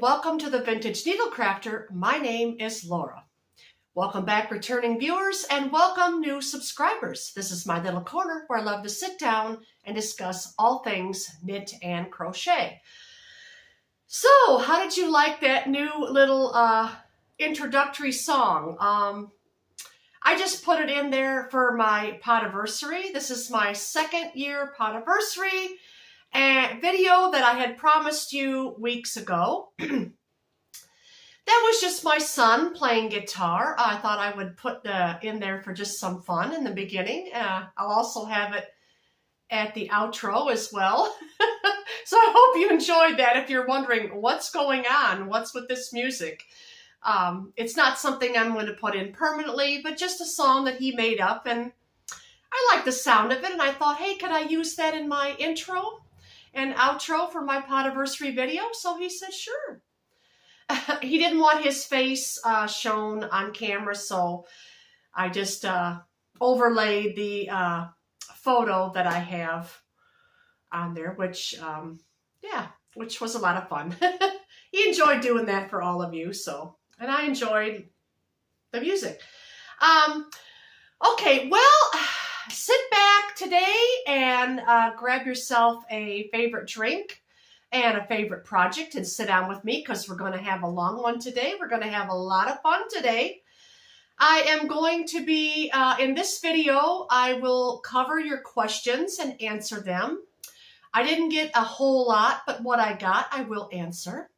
welcome to the Vintage Needle Crafter. My name is Laura. Welcome back returning viewers and welcome new subscribers. This is my little corner where I love to sit down and discuss all things knit and crochet. So, how did you like that new little introductory song? I just put it in there for my Podiversary. This is my second year Podiversary and video that I had promised you weeks ago. That was just my son playing guitar. I thought I would put in there for just some fun in the beginning. I'll also have it at the outro as well. So I hope you enjoyed that. If you're wondering what's going on, what's with this music. It's not something I'm going to put in permanently, but just a song that he made up. And I like the sound of it. And I thought, hey, could I use that in my intro and outro for my Podiversary video? So he said, sure. He didn't want his face shown on camera, so I just overlaid the photo that I have on there, which was a lot of fun. He enjoyed doing that for all of you, and I enjoyed the music. Okay, well, sit back today and grab yourself a favorite drink and a favorite project and sit down with me because we're going to have a long one today. We're going to have a lot of fun today. I am going to be, in this video, I will cover your questions and answer them. I didn't get a whole lot, but what I got, I will answer.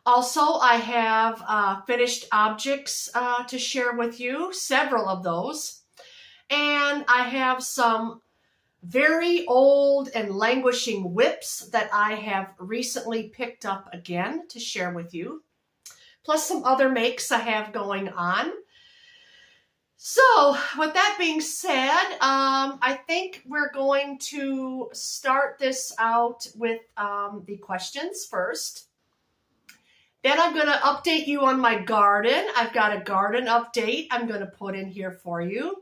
Also, I have finished objects to share with you, several of those. And I have some very old and languishing whips that I have recently picked up again to share with you. Plus some other makes I have going on. So, with that being said, I think we're going to start this out with the questions first. Then I'm going to update you on my garden. I've got a garden update I'm going to put in here for you.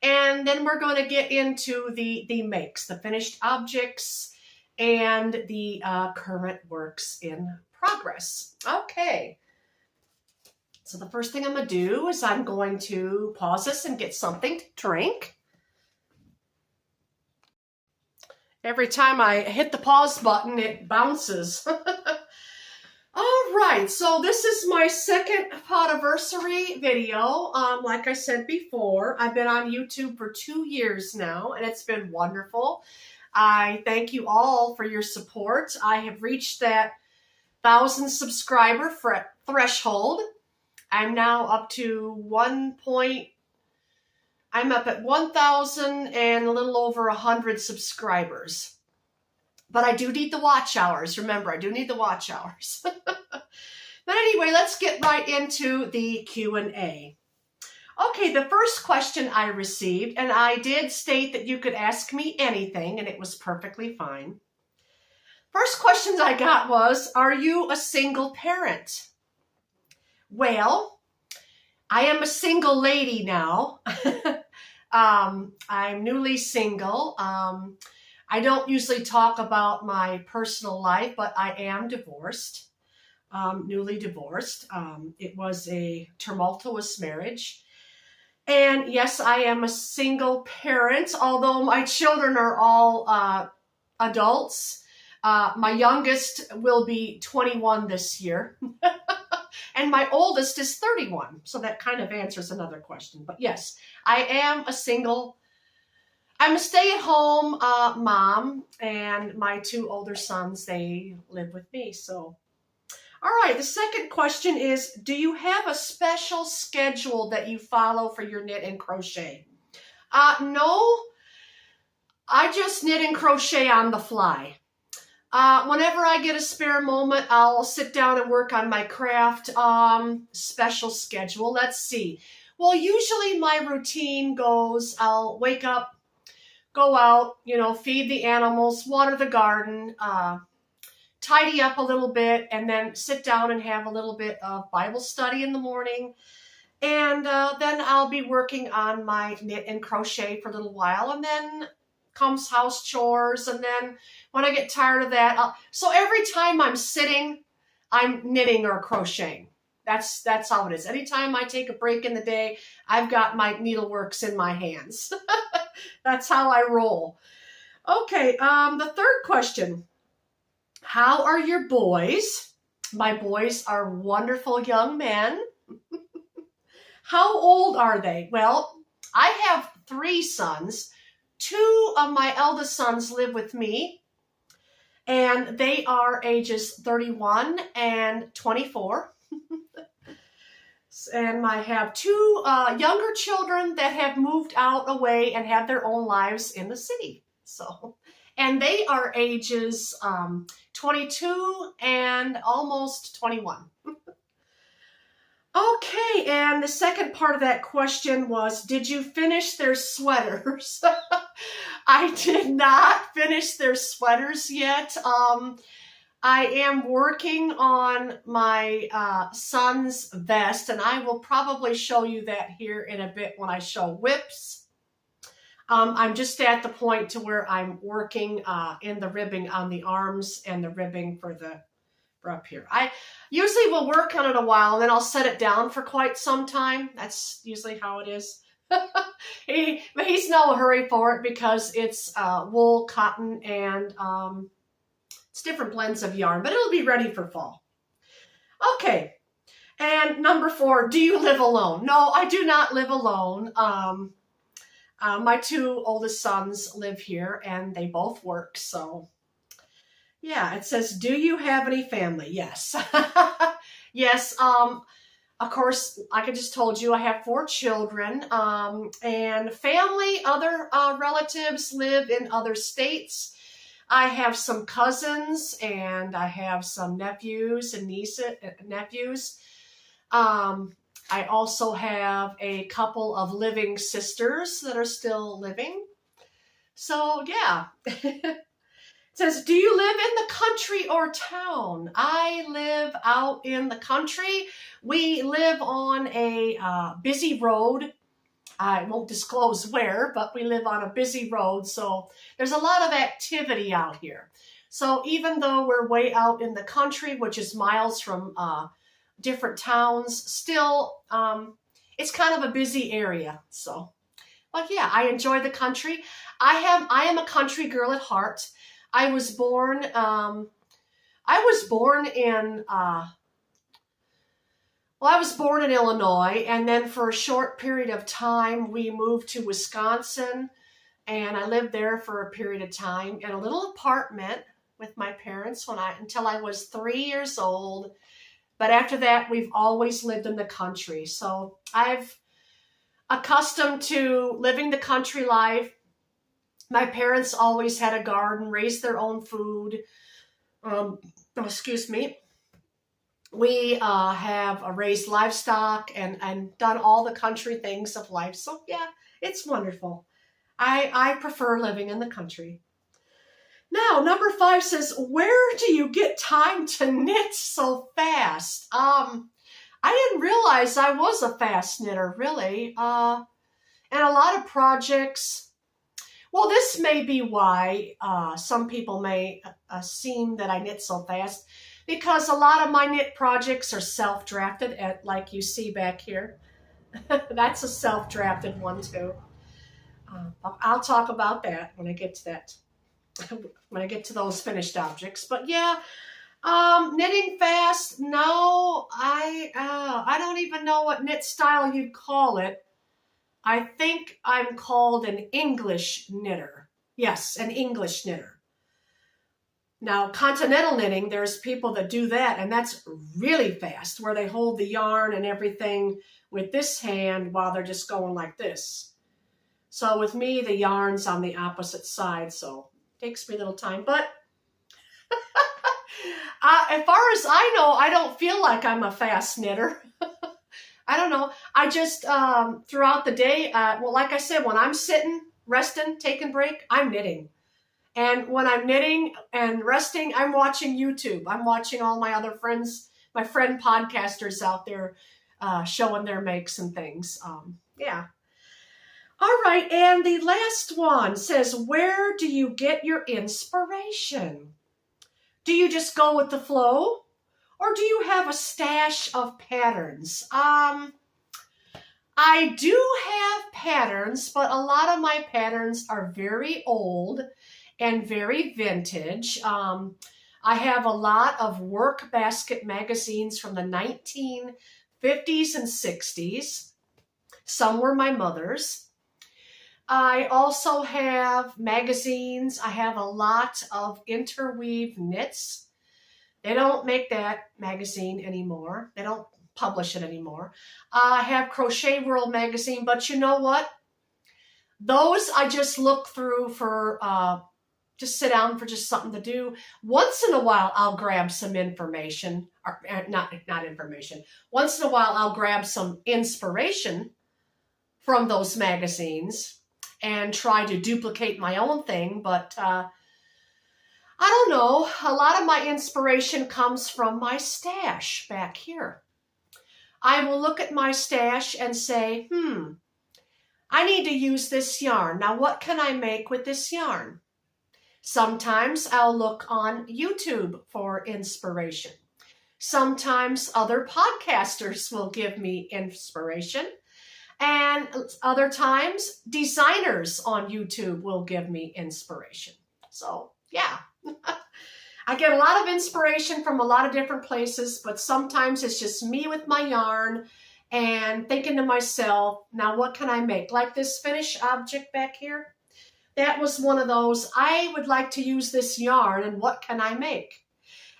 And then we're going to get into the makes, the finished objects, and the current works in progress. Okay. So the first thing I'm going to do is I'm going to pause this and get something to drink. Every time I hit the pause button, it bounces. All right, so this is my second Podiversary video. Like I said before, I've been on YouTube for 2 years now, and it's been wonderful. I thank you all for your support. I have reached that 1,000 subscriber threshold. I'm now up to I'm up at 1,000 and a little over 100 subscribers. But I do need the watch hours. Remember, I do need the watch hours. But anyway, let's get right into the Q&A. Okay, the first question I received, and I did state that you could ask me anything, and it was perfectly fine. First questions I got was, are you a single parent? Well, I am a single lady now. I'm newly single. I don't usually talk about my personal life, but I am divorced, newly divorced. It was a tumultuous marriage. And yes, I am a single parent, although my children are all adults. My youngest will be 21 this year. And my oldest is 31. So that kind of answers another question. But yes, I am I'm a stay-at-home mom, and my 2 older sons, they live with me. So, all right, the second question is, do you have a special schedule that you follow for your knit and crochet? No, I just knit and crochet on the fly. Whenever I get a spare moment, I'll sit down and work on my craft special schedule. Let's see. Well, usually my routine goes, I'll wake up, go out, feed the animals, water the garden, tidy up a little bit, and then sit down and have a little bit of Bible study in the morning. And then I'll be working on my knit and crochet for a little while, and then comes house chores, and then when I get tired of that, so every time I'm sitting, I'm knitting or crocheting. That's how it is. Anytime I take a break in the day, I've got my needleworks in my hands. That's how I roll. Okay, the third question. How are your boys? My boys are wonderful young men. How old are they? Well, I have 3 sons. 2 of my eldest sons live with me, and they are ages 31 and 24. And I have 2 younger children that have moved out away and have their own lives in the city. So, and they are ages 22 and almost 21. Okay, and the second part of that question was, did you finish their sweaters? I did not finish their sweaters yet. I am working on my son's vest, and I will probably show you that here in a bit when I show whips. I'm just at the point to where I'm working in the ribbing on the arms and the ribbing for up here. I usually will work on it a while, and then I'll set it down for quite some time. That's usually how it is. But he's no hurry for it because it's wool, cotton, and it's different blends of yarn, but it'll be ready for fall. Okay, and number 4, do you live alone? No, I do not live alone. My 2 oldest sons live here, and they both work, so yeah, it says, do you have any family? Yes. Yes, of course, like I just told you, I have 4 children, and family, other relatives live in other states. I have some cousins, and I have some nephews and nephews. I also have a couple of living sisters that are still living. So, yeah. It says, do you live in the country or town? I live out in the country. We live on a busy road. I won't disclose where, but we live on a busy road, so there's a lot of activity out here. So even though we're way out in the country, which is miles from different towns, still it's kind of a busy area. So, but yeah, I enjoy the country. I am a country girl at heart. I was born in Illinois, and then for a short period of time we moved to Wisconsin, and I lived there for a period of time in a little apartment with my parents until I was 3 years old. But after that, we've always lived in the country. So I've accustomed to living the country life. My parents always had a garden, raised their own food. Excuse me. We have raised livestock and done all the country things of life. So yeah, it's wonderful. I prefer living in the country. Now, number 5 says, where do you get time to knit so fast? I didn't realize I was a fast knitter, really. And a lot of projects. Well, this may be why some people may assume that I knit so fast, because a lot of my knit projects are self-drafted, like you see back here. That's a self-drafted one too. I'll talk about that when I get to that, when I get to those finished objects. But yeah, knitting fast, no, I don't even know what knit style you'd call it. I think I'm called an English knitter. Yes, an English knitter. Now, continental knitting, there's people that do that, and that's really fast, where they hold the yarn and everything with this hand while they're just going like this. So with me, the yarn's on the opposite side, so it takes me a little time. But as far as I know, I don't feel like I'm a fast knitter. I don't know. I just, throughout the day, well, like I said, when I'm sitting, resting, taking a break, I'm knitting. And when I'm knitting and resting, I'm watching YouTube. I'm watching all my other friends, my friend podcasters out there showing their makes and things. Yeah. All right. And the last one says, where do you get your inspiration? Do you just go with the flow? Or do you have a stash of patterns? I do have patterns, but a lot of my patterns are very old and very vintage. I have a lot of work basket magazines from the 1950s and 60s. Some were my mother's. I also have magazines. I have a lot of interweave knits. They don't make that magazine anymore. They don't publish it anymore. I have Crochet World magazine, but you know what? Those I just look through for, just sit down for just something to do. Once in a while, I'll grab some information, or not information. Once in a while, I'll grab some inspiration from those magazines and try to duplicate my own thing, but I don't know. A lot of my inspiration comes from my stash back here. I will look at my stash and say, I need to use this yarn. Now, what can I make with this yarn? Sometimes I'll look on YouTube for inspiration. Sometimes other podcasters will give me inspiration. And other times, designers on YouTube will give me inspiration. So, yeah. I get a lot of inspiration from a lot of different places, but sometimes it's just me with my yarn and thinking to myself, now what can I make? Like this finished object back here, that was one of those, I would like to use this yarn and what can I make?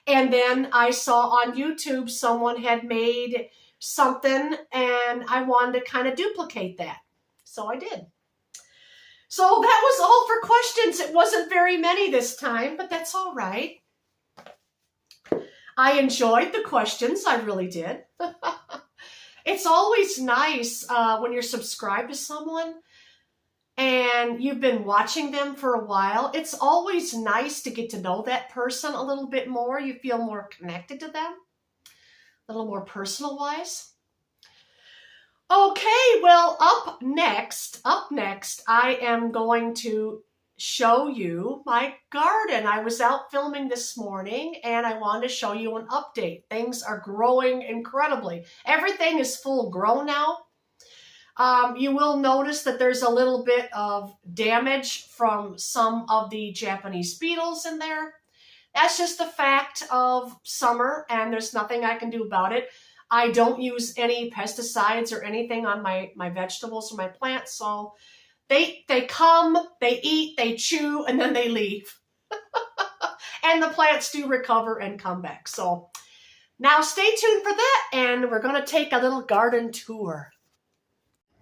And then I saw on YouTube someone had made something and I wanted to kind of duplicate that. So I did. So that was all for questions. It wasn't very many this time, but that's all right. I enjoyed the questions. I really did. It's always nice when you're subscribed to someone and you've been watching them for a while. It's always nice to get to know that person a little bit more. You feel more connected to them, a little more personal-wise. Okay, well, up next, I am going to show you my garden. I was out filming this morning and I wanted to show you an update. Things are growing incredibly. Everything is full grown now. You will notice that there's a little bit of damage from some of the Japanese beetles in there. That's just the fact of summer and there's nothing I can do about it. I don't use any pesticides or anything on my vegetables or my plants, so they come, they eat, they chew, and then they leave. And the plants do recover and come back. So now stay tuned for that, and we're going to take a little garden tour.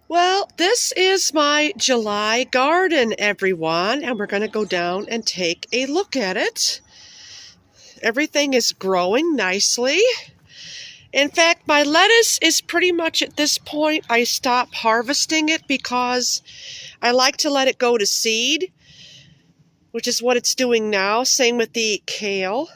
Well, this is my July garden, everyone, and we're going to go down and take a look at it. Everything is growing nicely. In fact, my lettuce is pretty much at this point, I stopped harvesting it because I like to let it go to seed, which is what it's doing now. Same with the kale.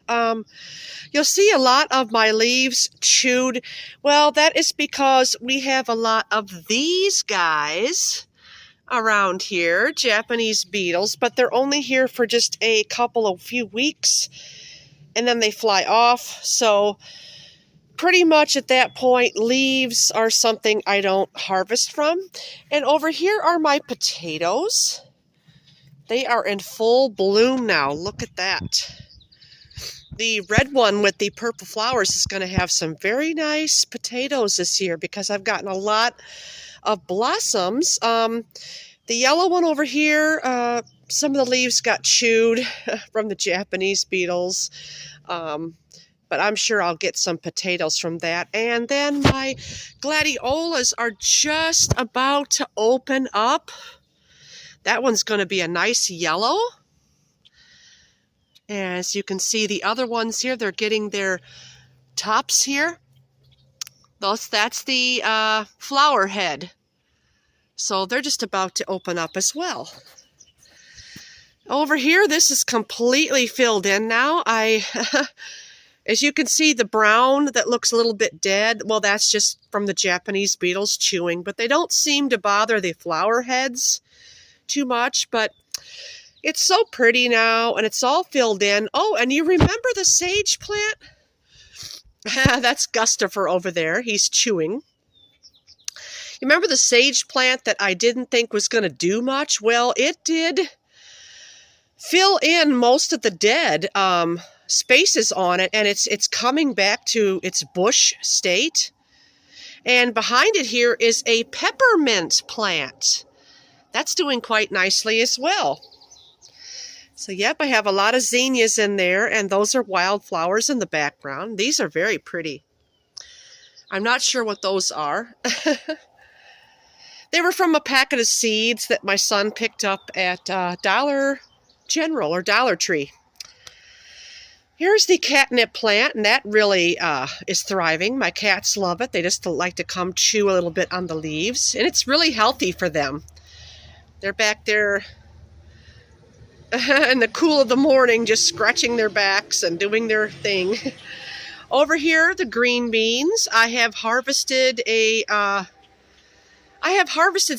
You'll see a lot of my leaves chewed. Well, that is because we have a lot of these guys around here, Japanese beetles, but they're only here for just a few weeks, and then they fly off. So pretty much at that point, leaves are something I don't harvest from. And over here are my potatoes. They are in full bloom now. Look at that. The red one with the purple flowers is going to have some very nice potatoes this year because I've gotten a lot of blossoms. The yellow one over here, some of the leaves got chewed from the Japanese beetles. But I'm sure I'll get some potatoes from that. And then my gladiolas are just about to open up. That one's going to be a nice yellow. As you can see, the other ones here, they're getting their tops here. That's the flower head. So they're just about to open up as well. Over here, this is completely filled in now. As you can see, the brown that looks a little bit dead, well, that's just from the Japanese beetles chewing, but they don't seem to bother the flower heads too much, but it's so pretty now, and it's all filled in. Oh, and you remember the sage plant? That's Gustafer over there. He's chewing. You remember the sage plant that I didn't think was going to do much? Well, it did fill in most of the dead spaces on it, and it's coming back to its bush state. And behind it here is a peppermint plant. That's doing quite nicely as well. So yep, I have a lot of zinnias in there, and those are wildflowers in the background. These are very pretty. I'm not sure what those are. They were from a packet of seeds that my son picked up at Dollar General or Dollar Tree. Here's the catnip plant, and that really is thriving. My cats love it. They just like to come chew a little bit on the leaves, and it's really healthy for them. They're back there in the cool of the morning, just scratching their backs and doing their thing. Over here, the green beans. I have harvested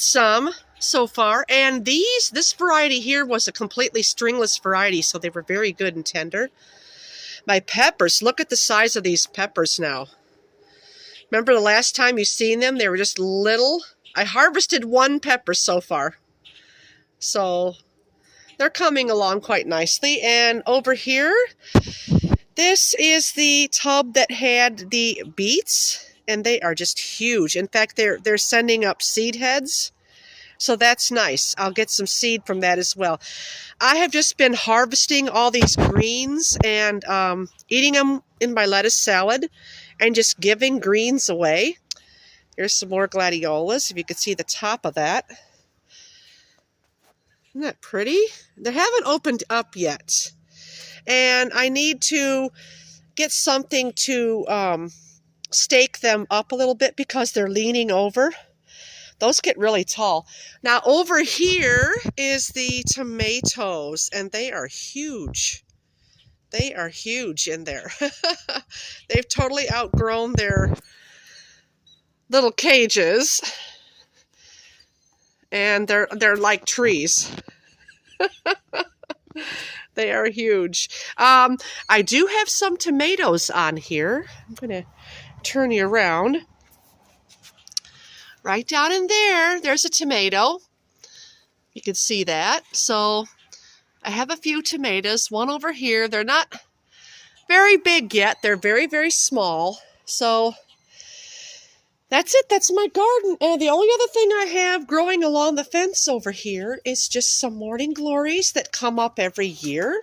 some so far, and this variety here was a completely stringless variety, so they were very good and tender. My peppers, look at the size of these peppers now. Remember the last time you seen them? They were just little. I harvested one pepper so far. So they're coming along quite nicely. And over here, this is the tub that had the beets, and they are just huge. In fact, they're sending up seed heads. So that's nice. I'll get some seed from that as well. I have just been harvesting all these greens and eating them in my lettuce salad and just giving greens away. Here's some more gladiolas, if you could see the top of that. Isn't that pretty? They haven't opened up yet. And I need to get something to stake them up a little bit because they're leaning over. Those get really tall. Now over here is the tomatoes, and they are huge. They are huge in there. They've totally outgrown their little cages, and they're like trees. They are huge. I do have some tomatoes on here. I'm going to turn you around. Right down in there, there's a tomato. You can see that. So I have a few tomatoes. One over here. They're not very big yet. They're very, very small. So that's it. That's my garden. And the only other thing I have growing along the fence over here is just some morning glories that come up every year.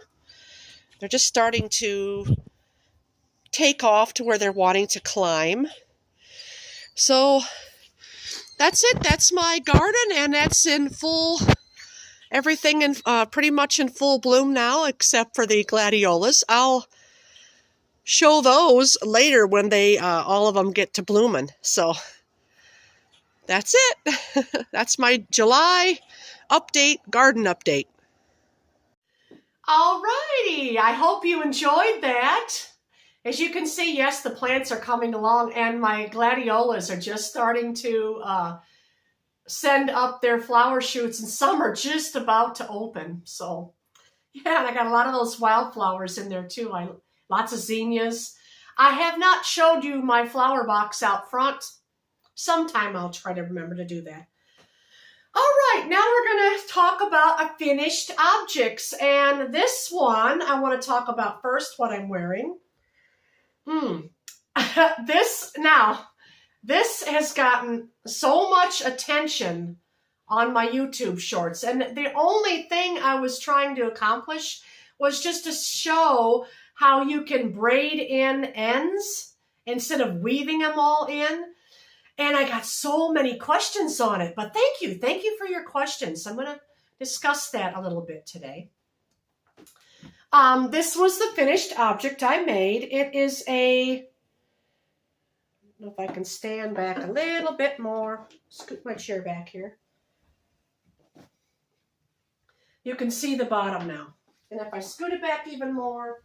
They're just starting to take off to where they're wanting to climb. So that's it. That's my garden, and that's in full, everything in pretty much in full bloom now, except for the gladiolas. I'll show those later when they all of them get to blooming. So that's it. That's my July update, garden update. Alrighty, I hope you enjoyed that. As you can see, yes, the plants are coming along, and my gladiolas are just starting to send up their flower shoots, and some are just about to open. So, yeah, and I got a lot of those wildflowers in there too. Lots of zinnias. I have not showed you my flower box out front. Sometime I'll try to remember to do that. All right, now we're going to talk about finished objects, and this one I want to talk about first, what I'm wearing. This has gotten so much attention on my YouTube shorts, and the only thing I was trying to accomplish was just to show how you can braid in ends instead of weaving them all in. And I got so many questions on it, but thank you for your questions. I'm going to discuss that a little bit today. This was the finished object I made. It is a, I don't know if I can stand back a little bit more. Scoot my chair back here. You can see the bottom now. And if I scoot it back even more,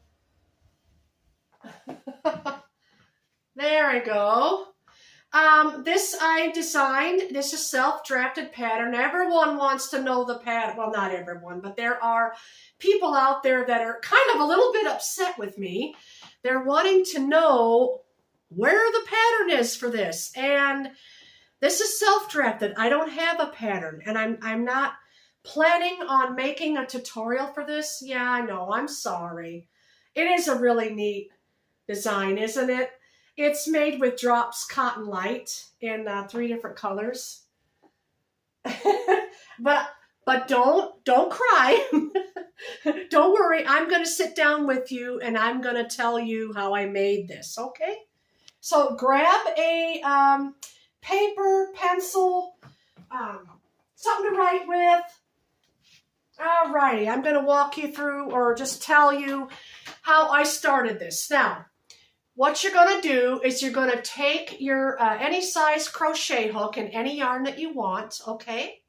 there I go. This I designed. This is self-drafted pattern. Everyone wants to know the pattern. Well, not everyone, but there are people out there that are kind of a little bit upset with me. They're wanting to know where the pattern is for this. And this is self-drafted. I don't have a pattern, and I'm not planning on making a tutorial for this. Yeah, I know, I'm sorry. It is a really neat design, isn't it? It's made with Drops Cotton Light in 3 different colors. But don't cry. Don't worry. I'm going to sit down with you and I'm going to tell you how I made this, okay? So grab a paper, pencil, something to write with. Alrighty, I'm going to walk you through or just tell you how I started this. Now, what you're going to do is you're going to take your any size crochet hook and any yarn that you want, okay?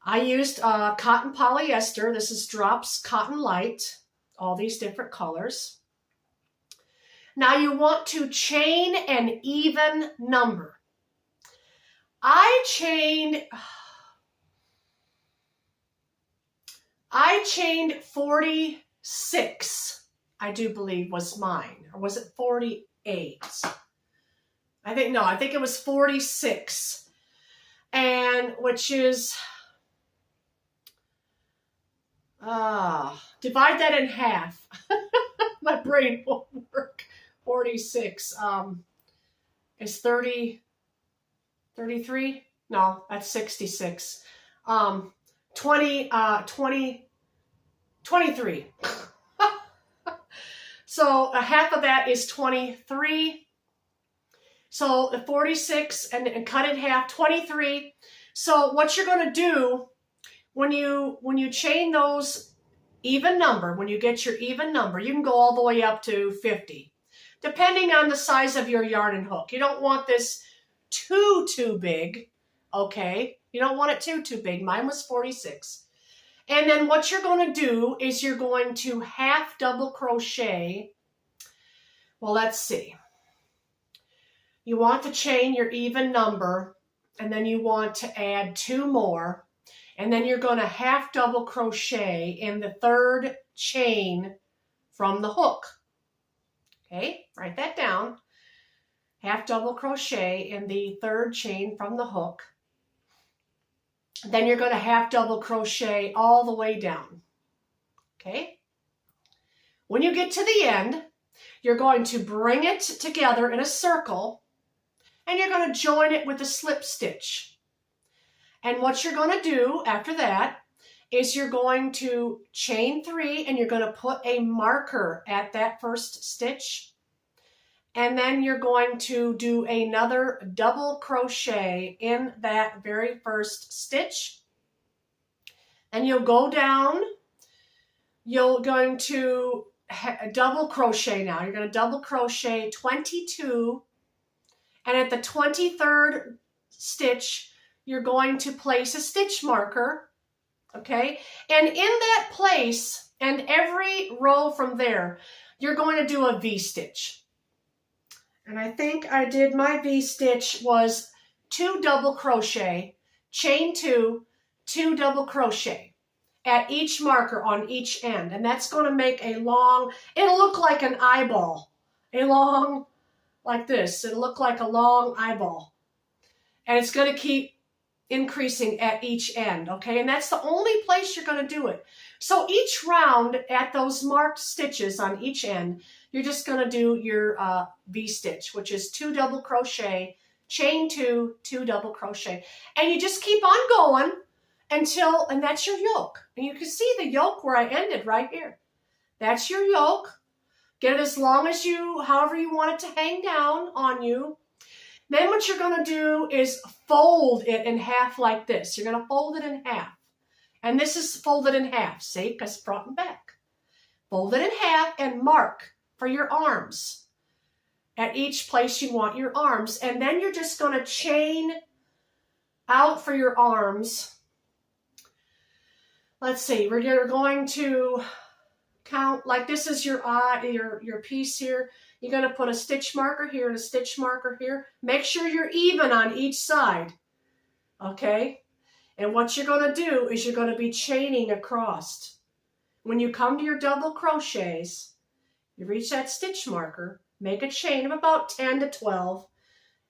I used cotton polyester. This is Drops Cotton Light, all these different colors. Now you want to chain an even number. I chained 46, I do believe was mine. Or was it 48? I think it was 46. And which is, divide that in half. My brain won't work. 46 is 33? No, that's 66. 23. So a half of that is 23. So the 46 and cut in half, 23. So what you're going to do when you chain those even number, when you get your even number, you can go all the way up to 50, depending on the size of your yarn and hook. You don't want this too big, okay? You don't want it too big. Mine was 46. And then what you're going to do is you're going to half double crochet. Well, let's see. You want to chain your even number, and then you want to add 2 more. And then you're going to half double crochet in the 3rd chain from the hook. Okay, write that down. Half double crochet in the 3rd chain from the hook. Then you're going to half double crochet all the way down. Okay? When you get to the end, you're going to bring it together in a circle, and you're going to join it with a slip stitch. And what you're going to do after that is you're going to chain 3, and you're going to put a marker at that first stitch. And then you're going to do another double crochet in that very first stitch. And you'll go down. You're going to double crochet now. You're going to double crochet 22. And at the 23rd stitch, you're going to place a stitch marker. Okay? And in that place, and every row from there, you're going to do a V-stitch. And I think I did my V-stitch was 2 double crochet, chain 2, 2 double crochet at each marker on each end. And that's going to make a long, it'll look like an eyeball. Like this. It'll look like a long eyeball. And it's going to keep increasing at each end, okay? And that's the only place you're going to do it. So each round at those marked stitches on each end, you're just going to do your V-stitch, which is 2 double crochet, chain 2, 2 double crochet. And you just keep on going until, and that's your yoke. And you can see the yoke where I ended right here. That's your yoke. Get it as long as however you want it to hang down on you. Then what you're going to do is fold it in half like this. You're going to fold it in half. And this is folded in half, see, because front and back. Fold it in half and mark for your arms at each place you want your arms. And then you're just going to chain out for your arms. Let's see, we're going to count, like this is your piece here. You're going to put a stitch marker here and a stitch marker here. Make sure you're even on each side, okay? And what you're going to do is you're going to be chaining across. When you come to your double crochets, you reach that stitch marker, make a chain of about 10 to 12,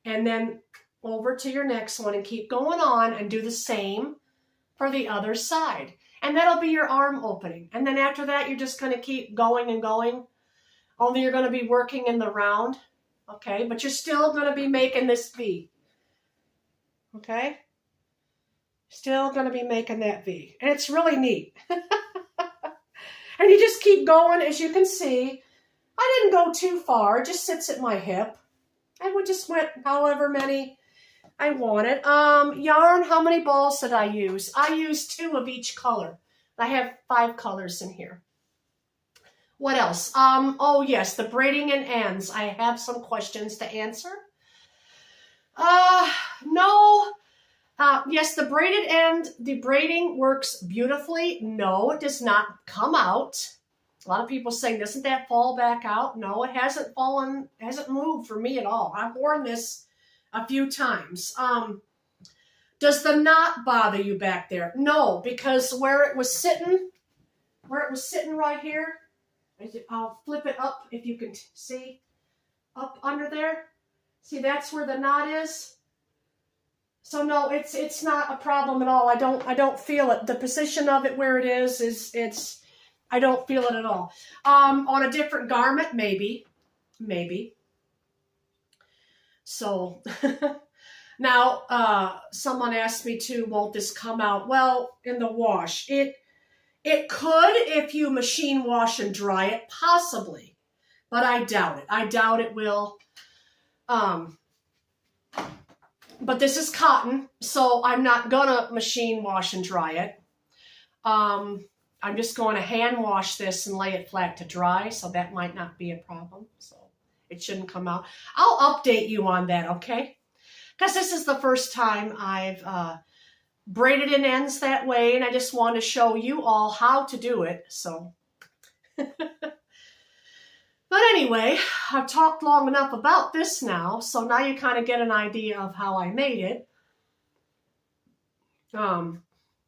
and then over to your next one and keep going on and do the same for the other side. And that'll be your arm opening. And then after that, you're just going to keep going and going. Only you're going to be working in the round, okay? But you're still going to be making this V, okay? Still going to be making that V. And it's really neat. And you just keep going. As you can see, I didn't go too far. It just sits at my hip. And we just went however many I wanted. Yarn, how many balls did I use? I used 2 of each color. I have 5 colors in here. What else? Oh yes, the braiding and ends. I have some questions to answer. No. Yes, the braided end, the braiding works beautifully. No, it does not come out. A lot of people saying, doesn't that fall back out? No, it hasn't fallen, hasn't moved for me at all. I've worn this a few times. Does the knot bother you back there? No, because where it was sitting right here, I'll flip it up if you can see, up under there. See, that's where the knot is. So no, it's not a problem at all. I don't feel it. The position of it where it is I don't feel it at all. On a different garment, maybe. So now someone asked me too, won't this come out? Well, in the wash, it could if you machine wash and dry it, possibly, but I doubt it. I doubt it will. But this is cotton, so I'm not gonna machine wash and dry it. I'm just going to hand wash this and lay it flat to dry, so that might not be a problem. So it shouldn't come out. I'll update you on that, okay? Because this is the first time I've braided in ends that way, and I just want to show you all how to do it. So, but anyway, I've talked long enough about this now, so now you kind of get an idea of how I made it.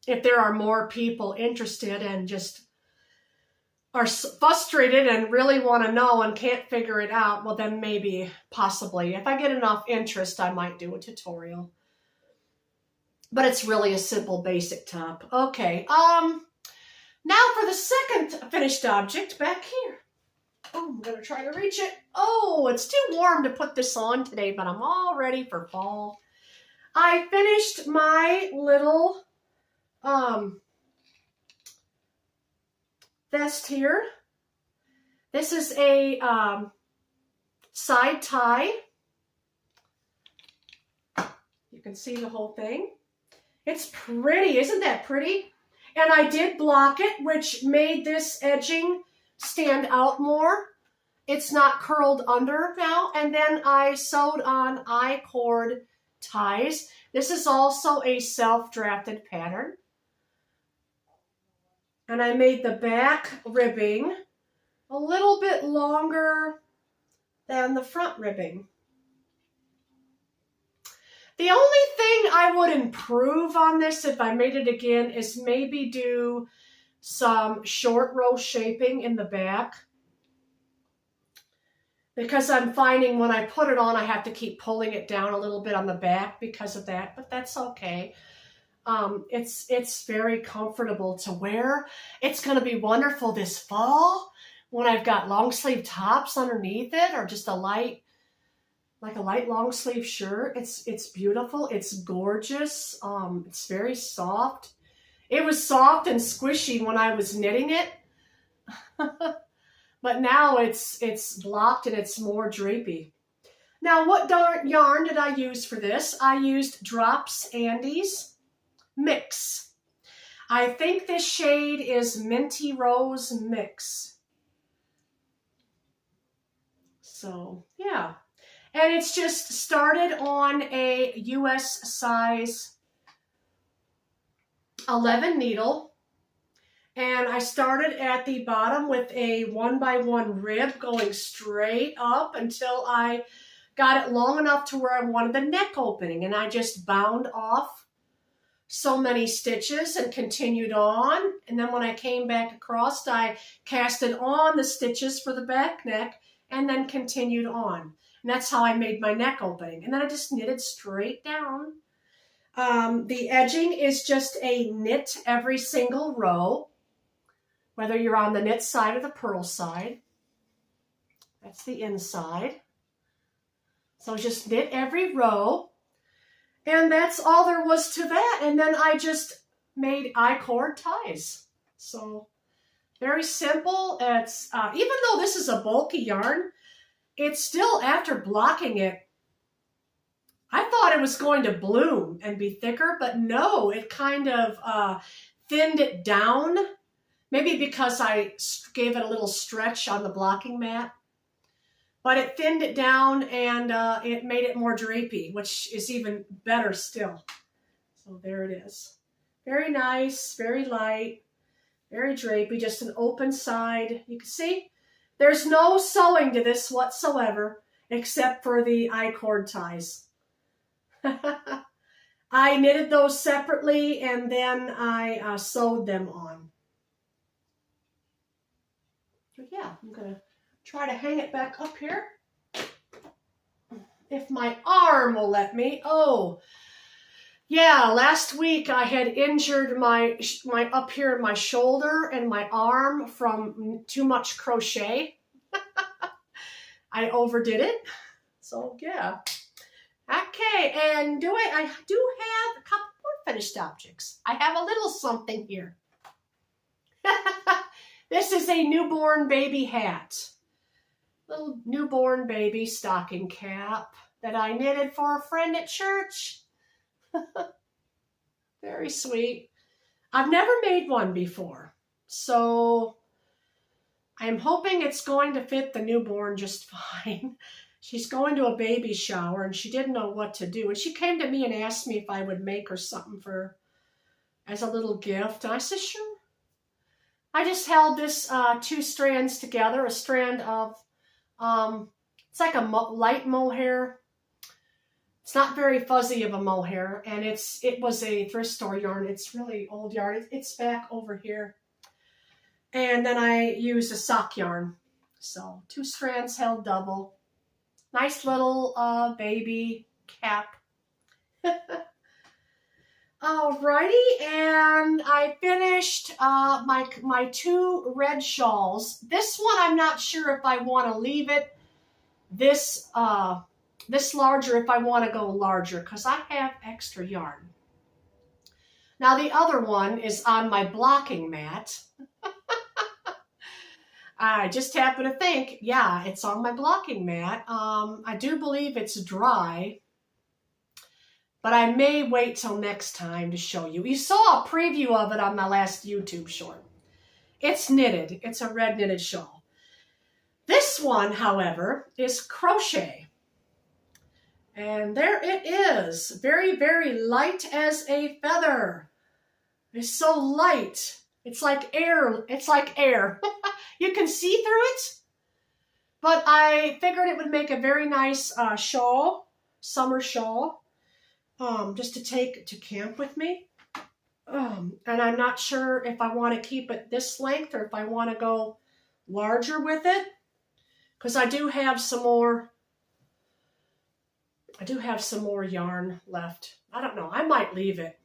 If there are more people interested and just are frustrated and really want to know and can't figure it out, well then maybe, possibly, if I get enough interest, I might do a tutorial. But it's really a simple basic top. Okay, now for the second finished object back here. Oh, I'm gonna try to reach it. Oh, it's too warm to put this on today, but I'm all ready for fall. I finished my little vest here. This is a side tie. You can see the whole thing. It's pretty, isn't that pretty? And I did block it, which made this edging stand out more. It's not curled under now. And then I sewed on I-cord ties. This is also a self-drafted pattern. And I made the back ribbing a little bit longer than the front ribbing. The only thing I would improve on this if I made it again is maybe do some short row shaping in the back. Because I'm finding when I put it on, I have to keep pulling it down a little bit on the back because of that, but that's okay. It's very comfortable to wear. It's going to be wonderful this fall when I've got long sleeve tops underneath it, or just a light, like a light long sleeve shirt. It's beautiful. It's gorgeous. It's very soft. It was soft and squishy when I was knitting it, but now it's blocked and it's more drapey. Now, what yarn did I use for this? I used Drops Andes Mix. I think this shade is Minty Rose Mix. So, yeah. And it's just started on a US size 11 needle. And I started at the bottom with a 1x1 rib going straight up until I got it long enough to where I wanted the neck opening. And I just bound off so many stitches and continued on. And then when I came back across, I casted on the stitches for the back neck and then continued on. And that's how I made my neck opening. And then I just knitted straight down. The edging is just a knit every single row, whether you're on the knit side or the purl side. That's the inside. So just knit every row. And that's all there was to that. And then I just made I-cord ties. So very simple. It's even though this is a bulky yarn, it's still, after blocking it, I thought it was going to bloom and be thicker, but no, it kind of thinned it down. Maybe because I gave it a little stretch on the blocking mat. But it thinned it down and it made it more drapey, which is even better still. So there it is. Very nice, very light, very drapey, just an open side. You can see there's no sewing to this whatsoever except for the I-cord ties. I knitted those separately and then I sewed them on. So yeah, I'm going to try to hang it back up here. If my arm will let me. Oh, yeah, last week I had injured my up here in my shoulder and my arm from too much crochet. I overdid it. So yeah. Okay, and I do have a couple more finished objects. I have a little something here. This is a newborn baby hat. Little newborn baby stocking cap that I knitted for a friend at church. Very sweet. I've never made one before, so I'm hoping it's going to fit the newborn just fine. She's going to a baby shower and she didn't know what to do. And she came to me and asked me if I would make her something for her as a little gift. And I said, sure. I just held this 2 strands together, a strand of, it's like a light mohair. It's not very fuzzy of a mohair, and it was a thrift store yarn. It's really old yarn. It's back over here. And then I used a sock yarn. So 2 strands held double. Nice little baby cap. Alrighty, and I finished my 2 red shawls. This one I'm not sure if I want to leave it this larger, if I want to go larger, because I have extra yarn. Now the other one is on my blocking mat. I just happen to think, yeah, it's on my blocking mat. I do believe it's dry, but I may wait till next time to show you. You saw a preview of it on my last YouTube short. It's knitted. It's a red knitted shawl. This one, however, is crochet. And there it is. Very, very light as a feather. It's so light. It's like air. It's like air. You can see through it. But I figured it would make a very nice shawl, summer shawl, just to take to camp with me. And I'm not sure if I want to keep it this length or if I want to go larger with it. Because I do have some more yarn left. I don't know. I might leave it.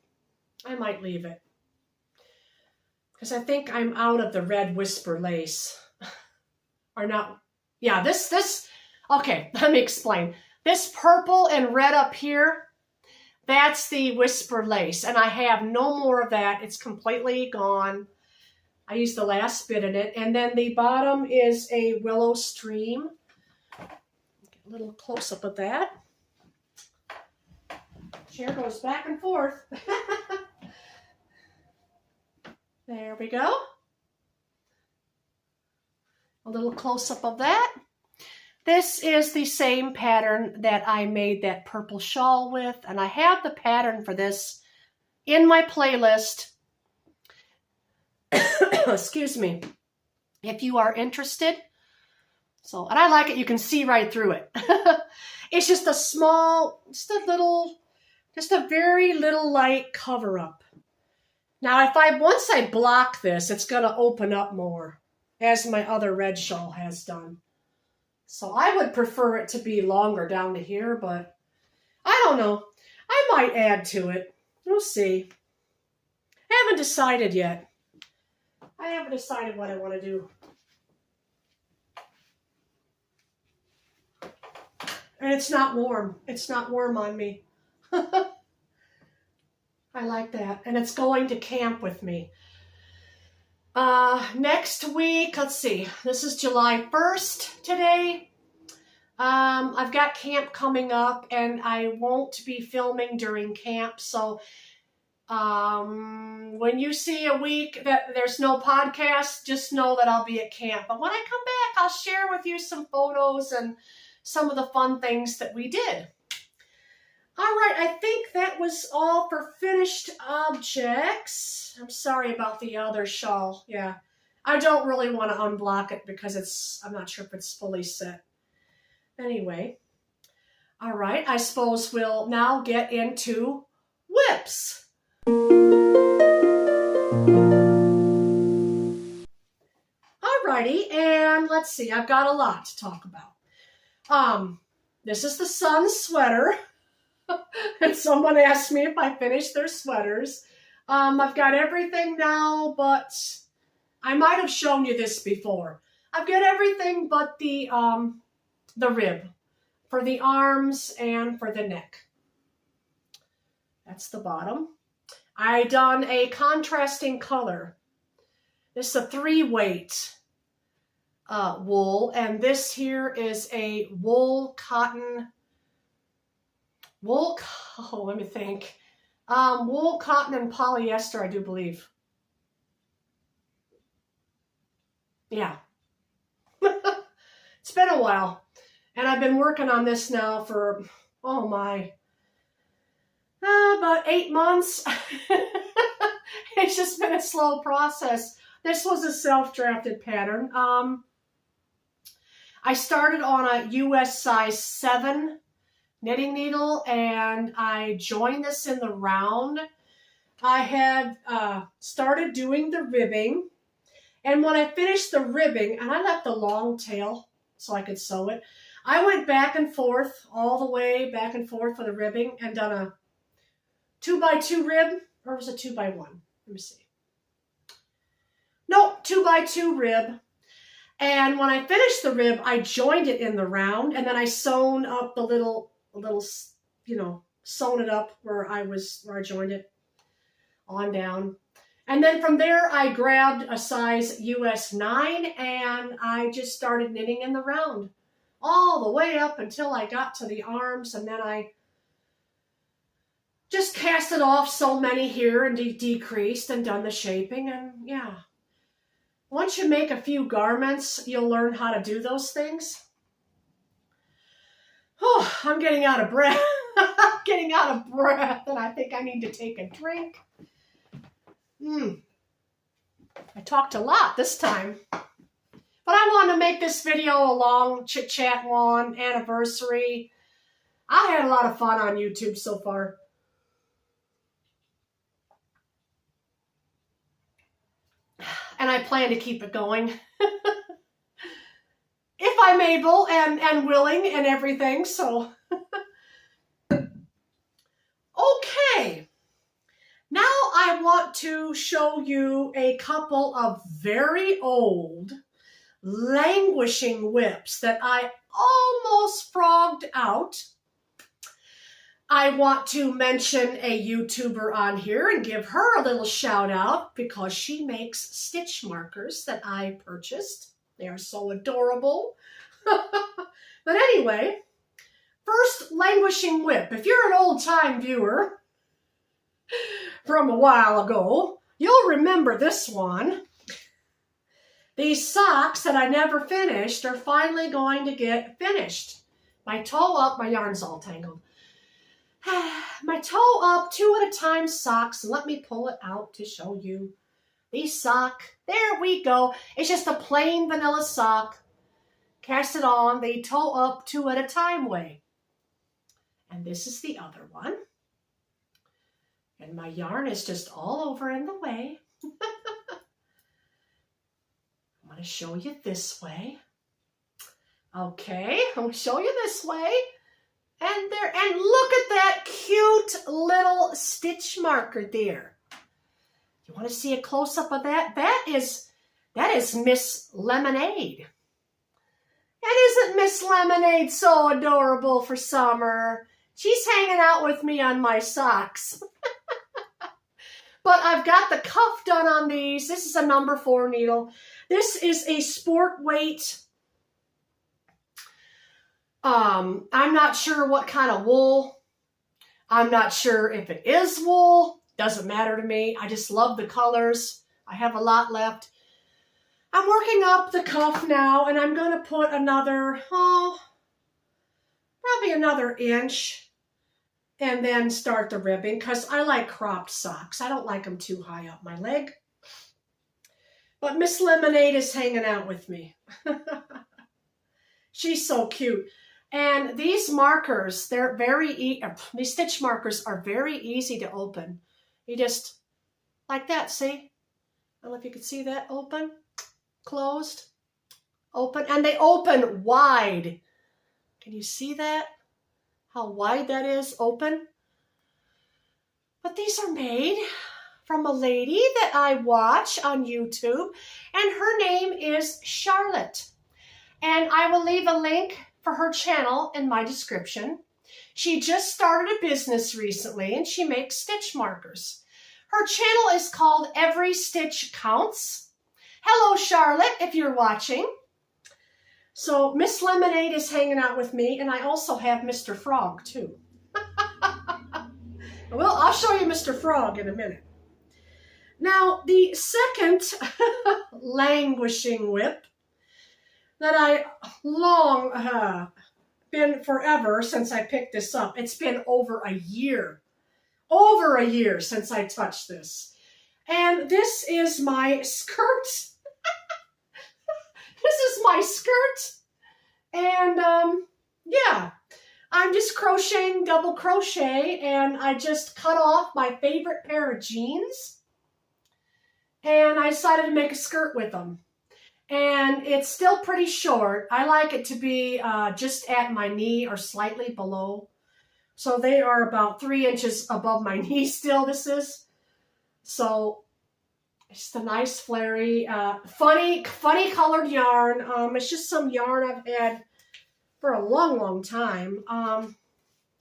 Because I think I'm out of the red whisper lace. Or not. Yeah, this. Okay, let me explain. This purple and red up here, that's the whisper lace. And I have no more of that. It's completely gone. I used the last bit in it. And then the bottom is a willow stream. Get a little close-up of that. Chair goes back and forth. There we go. A little close-up of that. This is the same pattern that I made that purple shawl with, and I have the pattern for this in my playlist. Excuse me. If you are interested. So, and I like it. You can see right through it. It's just a small, just a very little light cover-up. Now, once I block this, it's going to open up more, as my other red shawl has done. So I would prefer it to be longer down to here, but I don't know. I might add to it. We'll see. I haven't decided yet. I haven't decided what I want to do. And it's not warm. It's not warm on me. I like that. And it's going to camp with me. Next week, let's see. This is July 1st today. I've got camp coming up, and I won't be filming during camp. So when you see a week that there's no podcast, just know that I'll be at camp. But when I come back, I'll share with you some photos and some of the fun things that we did. All right, I think that was all for finished objects. I'm sorry about the other shawl. Yeah, I don't really want to unblock it because I'm not sure if it's fully set. Anyway, all right, I suppose we'll now get into whips. Alrighty, and let's see, I've got a lot to talk about. This is the son's sweater. And someone asked me if I finished their sweaters. I've got everything now, but I might have shown you this before. I've got everything but the rib for the arms and for the neck. That's the bottom. I done a contrasting color. This is a 3-weight wool, and this here is a wool cotton. Let me think. Wool, cotton, and polyester, I do believe. Yeah. It's been a while. And I've been working on this now for, oh my, about 8 months. It's just been a slow process. This was a self-drafted pattern. I started on a US size 7 knitting needle, and I joined this in the round. I had started doing the ribbing, and when I finished the ribbing, and I left the long tail so I could sew it, I went back and forth, all the way back and forth for the ribbing, and done a 2x2 rib, or was it 2x1? Let me see. Nope, 2x2 rib. And when I finished the rib, I joined it in the round, and then I sewn up the little, sewn it up where I joined it on down. And then from there, I grabbed a size US 9, and I just started knitting in the round all the way up until I got to the arms, and then I just casted off so many here and decreased and done the shaping, and yeah. Once you make a few garments, you'll learn how to do those things. Oh, I'm getting out of breath. I'm getting out of breath, and I think I need to take a drink. I talked a lot this time. But I wanted to make this video a long chit-chat one, anniversary. I had a lot of fun on YouTube so far. And I plan to keep it going. If I'm able and willing and everything, so. Okay. Now I want to show you a couple of very old, languishing whips that I almost frogged out. I want to mention a YouTuber on here and give her a little shout out because she makes stitch markers that I purchased. They are so adorable. But anyway, first languishing whip. If you're an old time viewer from a while ago, you'll remember this one. These socks that I never finished are finally going to get finished. My toe up, my yarn's all tangled. My toe up, 2 at a time socks. Let me pull it out to show you. The sock, there we go. It's just a plain vanilla sock. Cast it on the toe up, 2 at a time way. And this is the other one. And my yarn is just all over in the way. I'm going to show you this way. Okay, I'm gonna show you this way. And there, and look at that cute little stitch marker there. You want to see a close-up of that? That is Miss Lemonade. And isn't Miss Lemonade so adorable for summer? She's hanging out with me on my socks. But I've got the cuff done on these. This is a number 4 needle. This is a sport weight. I'm not sure what kind of wool. I'm not sure if it is wool. Doesn't matter to me. I just love the colors. I have a lot left. I'm working up the cuff now, and I'm going to put another, probably another inch, and then start the ribbing, because I like cropped socks. I don't like them too high up my leg. But Miss Lemonade is hanging out with me. She's so cute. And these markers, these stitch markers are very easy to open. You just, like that, see? I don't know if you can see that, open, closed, open, and they open wide. Can you see that? How wide that is, open? But these are made from a lady that I watch on YouTube, and her name is Charlotte. And I will leave a link for her channel in my description. She just started a business recently, and she makes stitch markers. Her channel is called Every Stitch Counts. Hello, Charlotte, if you're watching. So Miss Lemonade is hanging out with me, and I also have Mr. Frog, too. Well, I'll show you Mr. Frog in a minute. Now, the second languishing whip that I been forever since I picked this up. It's been over a year since I touched this. And this is my skirt. This is my skirt. And yeah, I'm just crocheting double crochet, and I just cut off my favorite pair of jeans, and I decided to make a skirt with them. And it's still pretty short. I like it to be just at my knee or slightly below. So they are about 3 inches above my knee still, this is. So it's a nice flary, funny colored yarn. It's just some yarn I've had for a long time. I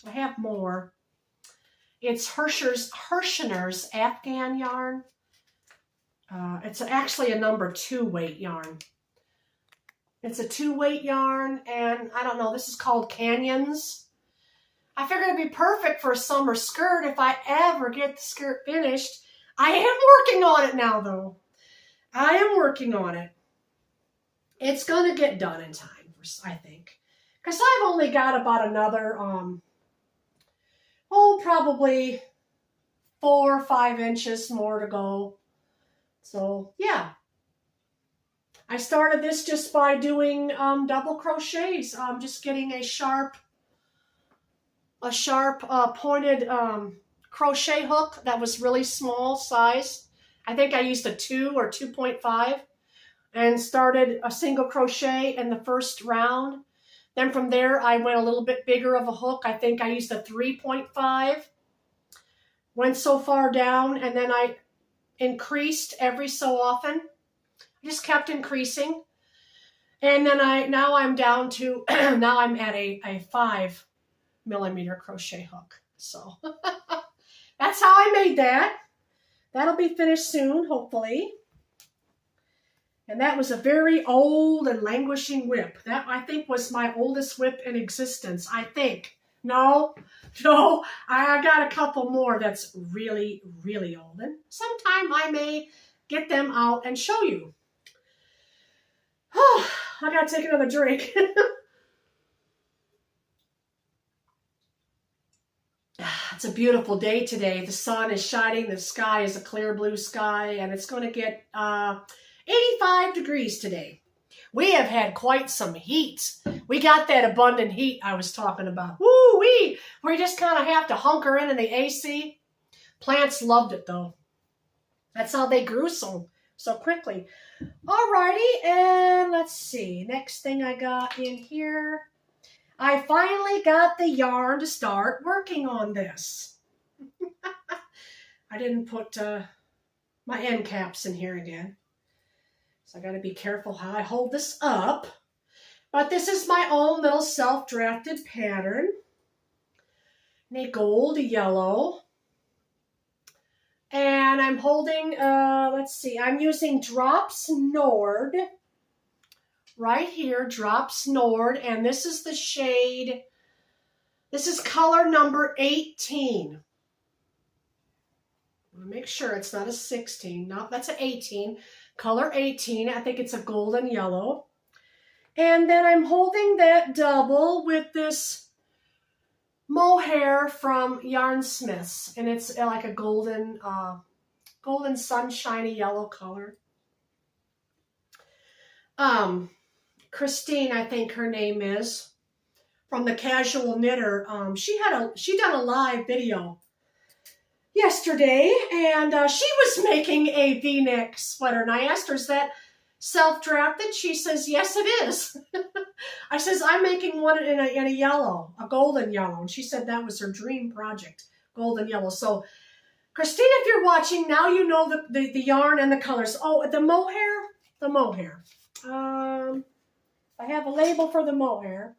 have more. It's Hirschner's Afghan yarn. It's actually a number 2 weight yarn. It's a 2 weight yarn, and I don't know, this is called Canyons. I figured it'd be perfect for a summer skirt if I ever get the skirt finished. I am working on it now, though. I am working on it. It's going to get done in time, I think. Because I've only got about another, probably 4 or 5 inches more to go. So, yeah. I started this just by doing double crochets. Just getting a sharp pointed crochet hook that was really small size. I think I used a 2 or 2.5 and started a single crochet in the first round. Then from there, I went a little bit bigger of a hook. I think I used a 3.5. Went so far down, and then I increased every so often. I just kept increasing. And then now I'm down to, now I'm at a 5 millimeter crochet hook. So that's how I made that. That'll be finished soon, hopefully. And that was a very old and languishing whip. That, I think, was my oldest whip in existence, I think. No, I got a couple more that's really, really old. And sometime I may get them out and show you. Oh, I gotta take another drink. It's a beautiful day today. The sun is shining. The sky is a clear blue sky, and it's going to get 85 degrees today. We have had quite some heat. We got that abundant heat I was talking about. Woo-wee! We just kind of have to hunker in the AC. Plants loved it, though. That's how they grew so so quickly. Alrighty, and let's see. Next thing I got in here. I finally got the yarn to start working on this. I didn't put my end caps in here again. So I got to be careful how I hold this up. But this is my own little self-drafted pattern. In a gold yellow. And I'm holding, let's see, I'm using Drops Nord. Right here, Drops Nord. And this is the shade, this is color number 18. Make sure it's not a 16. No, that's an 18. Color 18. I think it's a golden yellow. And then I'm holding that double with this mohair from Yarnsmiths. And it's like a golden sunshiny yellow color. Christine, I think her name is, from the Casual Knitter. She done a live video yesterday, and she was making a V-neck sweater, and I asked her, is that self-drafted? She says, yes, it is. I says, I'm making one in a yellow, a golden yellow, and she said that was her dream project, golden yellow. So, Christine, if you're watching, now you know the yarn and the colors. Oh, the mohair. I have a label for the mohair.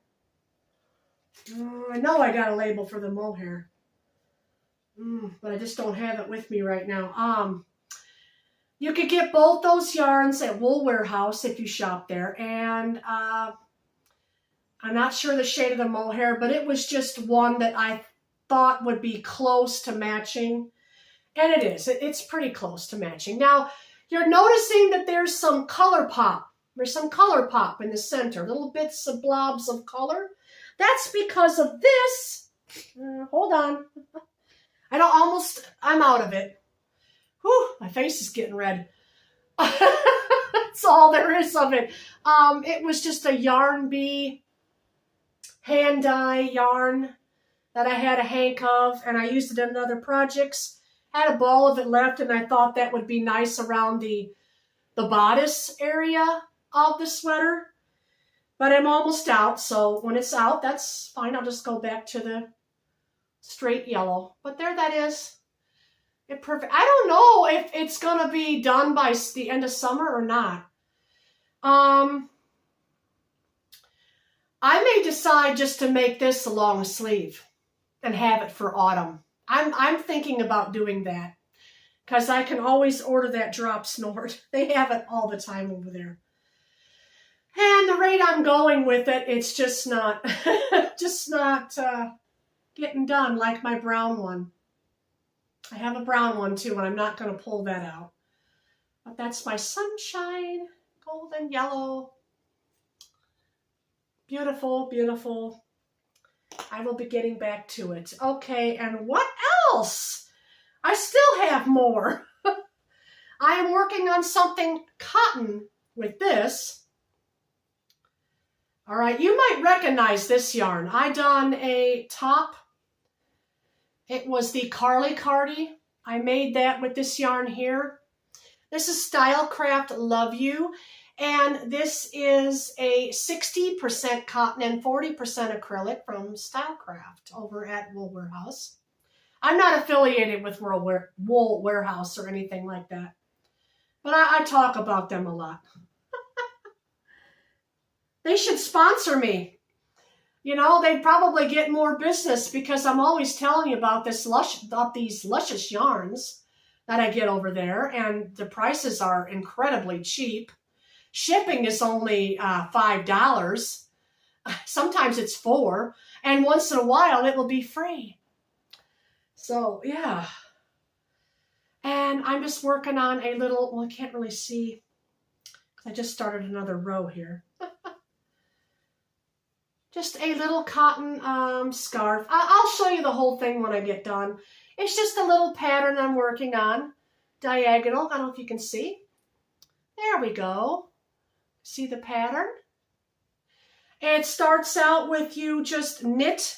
I know I got a label for the mohair. But I just don't have it with me right now. You could get both those yarns at Wool Warehouse if you shop there. And I'm not sure the shade of the mohair, but it was just one that I thought would be close to matching. And it is. It's pretty close to matching. Now, you're noticing that there's some color pop. There's some color pop in the center. Little bits of blobs of color. That's because of this. Hold on. I'm out of it. Whew, my face is getting red. That's all there is of it. It was just a yarn bee, hand dye yarn that I had a hank of, and I used it in other projects. Had a ball of it left, and I thought that would be nice around the bodice area of the sweater. But I'm almost out, so when it's out, that's fine. I'll just go back to the straight yellow. But there that is. Perfect. I don't know if it's going to be done by the end of summer or not. I may decide just to make this a long sleeve and have it for autumn. I'm thinking about doing that because I can always order that Drops Nord. They have it all the time over there. And the rate I'm going with it, it's just not, getting done like my brown one. I have a brown one too, and I'm not going to pull that out. But that's my sunshine, golden yellow. Beautiful, beautiful. I will be getting back to it. Okay, and what else? I still have more. I am working on something cotton with this. All right, you might recognize this yarn. I done a top. It was the Carly Cardi. I made that with this yarn here. This is Stylecraft Love You. And this is a 60% cotton and 40% acrylic from Stylecraft over at Wool Warehouse. I'm not affiliated with Wool Warehouse or anything like that. But I talk about them a lot. They should sponsor me. You know, they'd probably get more business because I'm always telling you about these luscious yarns that I get over there, and the prices are incredibly cheap. Shipping is only $5. Sometimes it's $4, and once in a while it will be free. So, yeah. And I'm just working on a little, well, I can't really see because I just started another row here. Just a little cotton scarf. I'll show you the whole thing when I get done. It's just a little pattern I'm working on. Diagonal. I don't know if you can see. There we go. See the pattern? It starts out with you just knit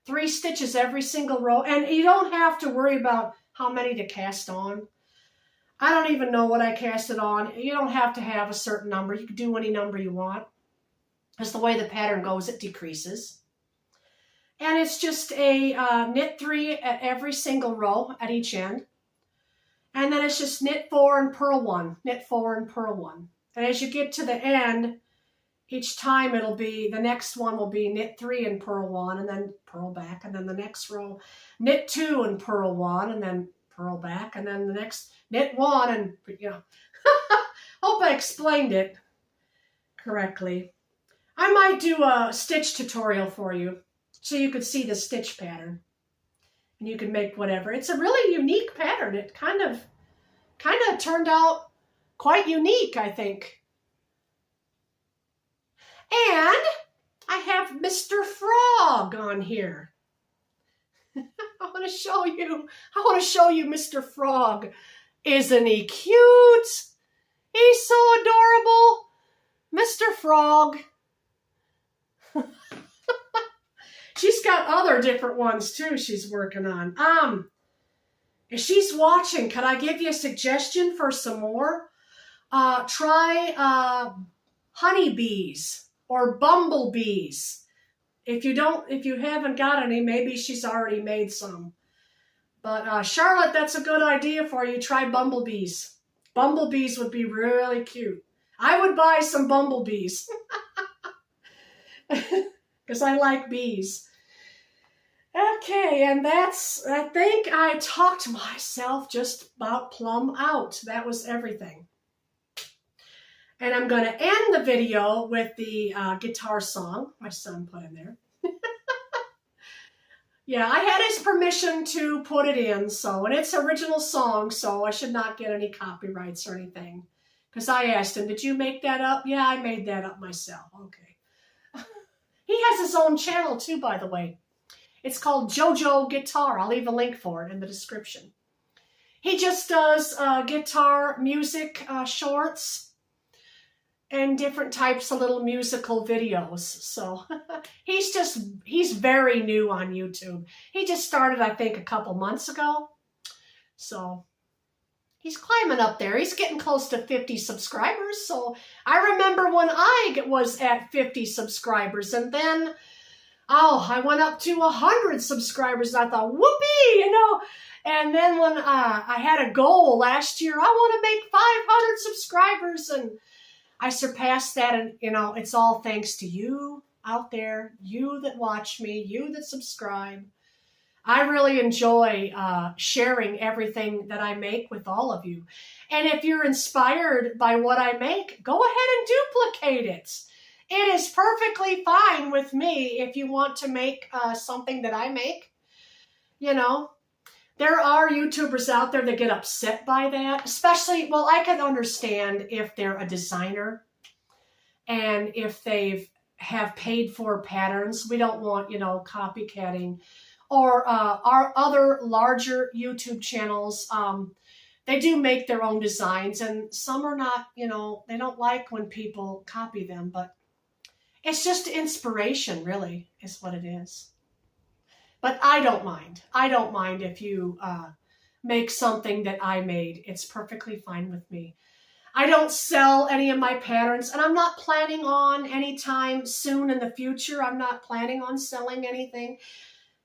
3 stitches every single row. And you don't have to worry about how many to cast on. I don't even know what I cast it on. You don't have to have a certain number. You can do any number you want. Because the way the pattern goes, it decreases. And it's just a knit 3 at every single row at each end. And then it's just knit 4 and purl 1, knit 4 and purl 1. And as you get to the end, each time it'll be, the next one will be knit 3 and purl 1, and then purl back. And then the next row, knit 2 and purl 1, and then purl back. And then the next, knit 1 and, you know. Hope I explained it correctly. I might do a stitch tutorial for you so you could see the stitch pattern. And you can make whatever. It's a really unique pattern. It kind of turned out quite unique, I think. And I have Mr. Frog on here. I want to show you Mr. Frog. Isn't he cute? He's so adorable. Mr. Frog. She's got other different ones too she's working on. If she's watching, could I give you a suggestion for some more? Try honeybees or bumblebees. If you haven't got any, maybe she's already made some. But Charlotte, that's a good idea for you. Try bumblebees. Bumblebees would be really cute. I would buy some bumblebees. Because I like bees. Okay, and that's, I think I talked myself just about plumb out. That was everything. And I'm going to end the video with the guitar song my son put in there. Yeah, I had his permission to put it in, so, and it's original song, so I should not get any copyrights or anything. Because I asked him, did you make that up? Yeah, I made that up myself. Okay. He has his own channel too, by the way. It's called JoJo Guitar. I'll leave a link for it in the description. He just does guitar music shorts and different types of little musical videos. So he's very new on YouTube. He just started, I think, a couple months ago. So he's climbing up there. He's getting close to 50 subscribers. So I remember when I was at 50 subscribers, and then, I went up to 100 subscribers, and I thought, whoopee, you know. And then when I had a goal last year, I want to make 500 subscribers, and I surpassed that, and, you know, it's all thanks to you out there, you that watch me, you that subscribe. I really enjoy sharing everything that I make with all of you. And if you're inspired by what I make, go ahead and duplicate it. It is perfectly fine with me if you want to make something that I make. You know, there are YouTubers out there that get upset by that, especially, well, I can understand if they're a designer and if have paid for patterns. We don't want, you know, copycatting. Or our other larger YouTube channels, they do make their own designs, and some are not, you know, they don't like when people copy them, but it's just inspiration, really, is what it is. But I don't mind. I don't mind if you make something that I made. It's perfectly fine with me. I don't sell any of my patterns, and I'm not planning on anytime soon in the future. I'm not planning on selling anything.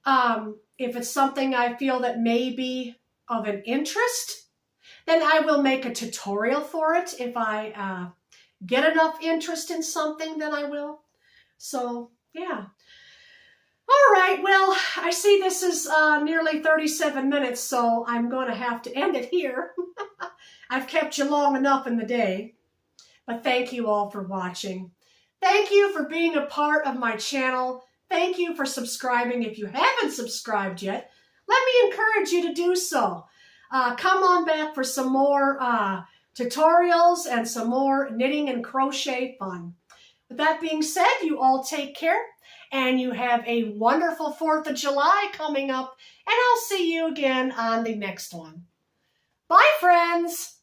If it's something I feel that may be of an interest, then I will make a tutorial for it. If I get enough interest in something, then I will. So, yeah. All right, well, I see this is nearly 37 minutes, so I'm going to have to end it here. I've kept you long enough in the day. But thank you all for watching. Thank you for being a part of my channel. Thank you for subscribing. If you haven't subscribed yet, let me encourage you to do so. Come on back for some more tutorials and some more knitting and crochet fun. With that being said, you all take care, and you have a wonderful 4th of July coming up, and I'll see you again on the next one. Bye, friends!